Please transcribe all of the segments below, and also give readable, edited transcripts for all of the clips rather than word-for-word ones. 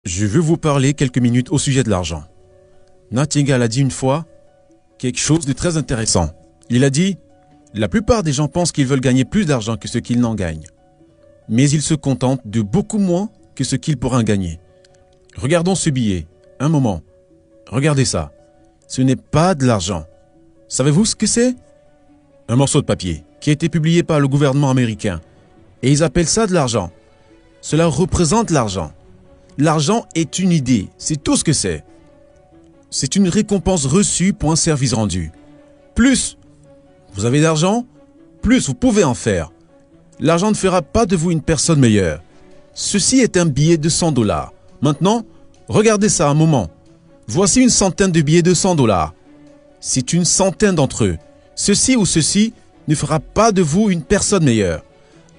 Je veux vous parler quelques minutes au sujet de l'argent. Nightingale a dit une fois quelque chose de très intéressant. Il a dit « La plupart des gens pensent qu'ils veulent gagner plus d'argent que ce qu'ils n'en gagnent. Mais ils se contentent de beaucoup moins que ce qu'ils pourraient en gagner. » Regardons ce billet. Un moment. Regardez ça. Ce n'est pas de l'argent. Savez-vous ce que c'est? Un morceau de papier qui a été publié par le gouvernement américain. Et ils appellent ça de l'argent. Cela représente l'argent. L'argent est une idée, c'est tout ce que c'est. C'est une récompense reçue pour un service rendu. Plus vous avez d'argent, plus vous pouvez en faire. L'argent ne fera pas de vous une personne meilleure. Ceci est un billet de 100 $. Maintenant, regardez ça un moment. Voici une centaine de billets de 100 $. C'est une centaine d'entre eux. Ceci ou ceci ne fera pas de vous une personne meilleure.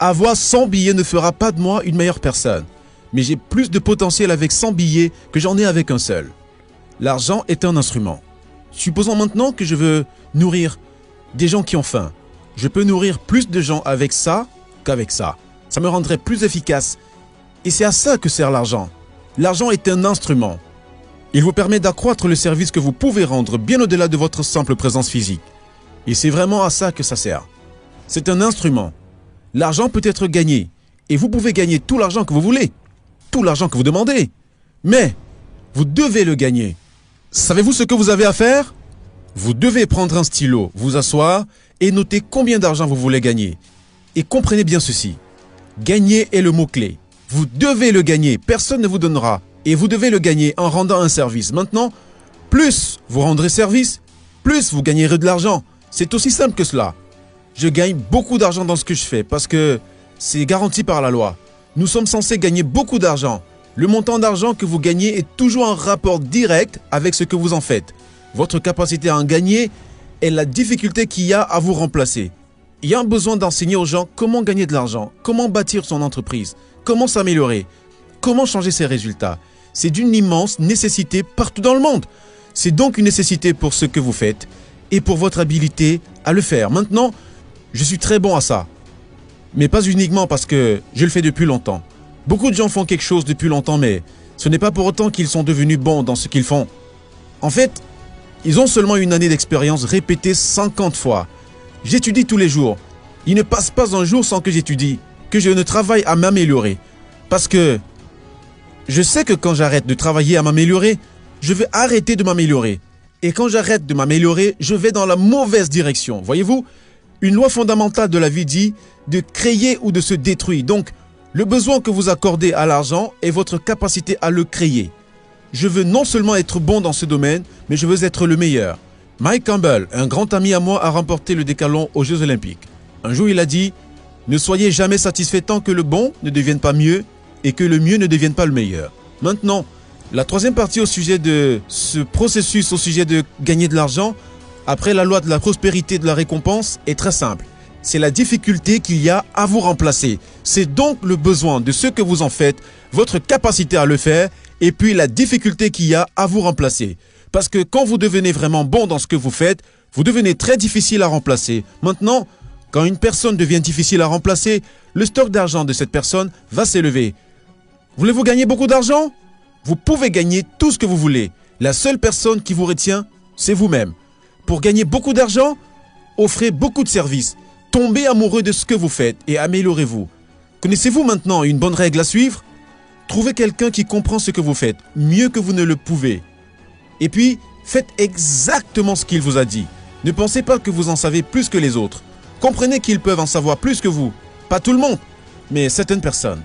Avoir 100 billets ne fera pas de moi une meilleure personne. Mais j'ai plus de potentiel avec 100 billets que j'en ai avec un seul. L'argent est un instrument. Supposons maintenant que je veux nourrir des gens qui ont faim. Je peux nourrir plus de gens avec ça qu'avec ça. Ça me rendrait plus efficace. Et c'est à ça que sert l'argent. L'argent est un instrument. Il vous permet d'accroître le service que vous pouvez rendre bien au-delà de votre simple présence physique. Et c'est vraiment à ça que ça sert. C'est un instrument. L'argent peut être gagné. Et vous pouvez gagner tout l'argent que vous voulez. Tout l'argent que vous demandez. Mais vous devez le gagner. Savez-vous ce que vous avez à faire? Vous devez prendre un stylo, vous asseoir et noter combien d'argent vous voulez gagner. Et comprenez bien ceci. Gagner est le mot-clé. Vous devez le gagner. Personne ne vous donnera. Et vous devez le gagner en rendant un service. Maintenant, plus vous rendrez service, plus vous gagnerez de l'argent. C'est aussi simple que cela. Je gagne beaucoup d'argent dans ce que je fais parce que c'est garanti par la loi. Nous sommes censés gagner beaucoup d'argent. Le montant d'argent que vous gagnez est toujours en rapport direct avec ce que vous en faites. Votre capacité à en gagner est la difficulté qu'il y a à vous remplacer. Il y a un besoin d'enseigner aux gens comment gagner de l'argent, comment bâtir son entreprise, comment s'améliorer, comment changer ses résultats. C'est d'une immense nécessité partout dans le monde. C'est donc une nécessité pour ce que vous faites et pour votre habilité à le faire. Maintenant, je suis très bon à ça. Mais pas uniquement parce que je le fais depuis longtemps. Beaucoup de gens font quelque chose depuis longtemps, mais ce n'est pas pour autant qu'ils sont devenus bons dans ce qu'ils font. En fait, ils ont seulement une année d'expérience répétée 50 fois. J'étudie tous les jours. Il ne passe pas un jour sans que j'étudie, que je ne travaille à m'améliorer. Parce que je sais que quand j'arrête de travailler à m'améliorer, je vais arrêter de m'améliorer. Et quand j'arrête de m'améliorer, je vais dans la mauvaise direction. Voyez-vous, une loi fondamentale de la vie dit de créer ou de se détruire. Donc, le besoin que vous accordez à l'argent est votre capacité à le créer. Je veux non seulement être bon dans ce domaine, mais je veux être le meilleur. Mike Campbell, un grand ami à moi, a remporté le décathlon aux Jeux Olympiques. Un jour, il a dit « Ne soyez jamais satisfait tant que le bon ne devienne pas mieux et que le mieux ne devienne pas le meilleur. » Maintenant, la troisième partie au sujet de ce processus, au sujet de gagner de l'argent, après la loi de la prospérité et de la récompense, est très simple. C'est la difficulté qu'il y a à vous remplacer. C'est donc le besoin de ce que vous en faites, votre capacité à le faire, et puis la difficulté qu'il y a à vous remplacer. Parce que quand vous devenez vraiment bon dans ce que vous faites, vous devenez très difficile à remplacer. Maintenant, quand une personne devient difficile à remplacer, le stock d'argent de cette personne va s'élever. Voulez-vous gagner beaucoup d'argent? Vous pouvez gagner tout ce que vous voulez. La seule personne qui vous retient, c'est vous-même. Pour gagner beaucoup d'argent, offrez beaucoup de services. Tombez amoureux de ce que vous faites et améliorez-vous. Connaissez-vous maintenant une bonne règle à suivre? Trouvez quelqu'un qui comprend ce que vous faites, mieux que vous ne le pouvez. Et puis, faites exactement ce qu'il vous a dit. Ne pensez pas que vous en savez plus que les autres. Comprenez qu'ils peuvent en savoir plus que vous. Pas tout le monde, mais certaines personnes.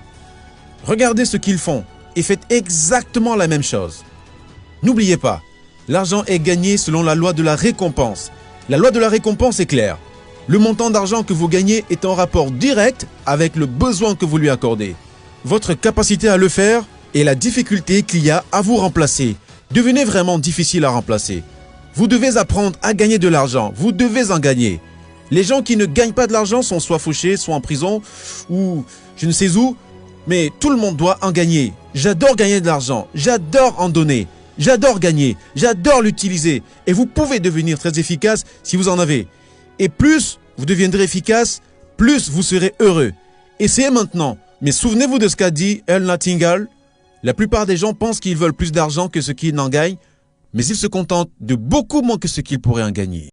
Regardez ce qu'ils font et faites exactement la même chose. N'oubliez pas, l'argent est gagné selon la loi de la récompense. La loi de la récompense est claire. Le montant d'argent que vous gagnez est en rapport direct avec le besoin que vous lui accordez. Votre capacité à le faire et la difficulté qu'il y a à vous remplacer. Devenez vraiment difficile à remplacer. Vous devez apprendre à gagner de l'argent. Vous devez en gagner. Les gens qui ne gagnent pas de l'argent sont soit fauchés, soit en prison, ou je ne sais où, mais tout le monde doit en gagner. J'adore gagner de l'argent. J'adore en donner. J'adore gagner. J'adore l'utiliser. Et vous pouvez devenir très efficace si vous en avez. Et plus vous deviendrez efficace, plus vous serez heureux. Essayez maintenant. Mais souvenez-vous de ce qu'a dit Earl Nightingale. La plupart des gens pensent qu'ils veulent plus d'argent que ce qu'ils n'en gagnent, mais ils se contentent de beaucoup moins que ce qu'ils pourraient en gagner.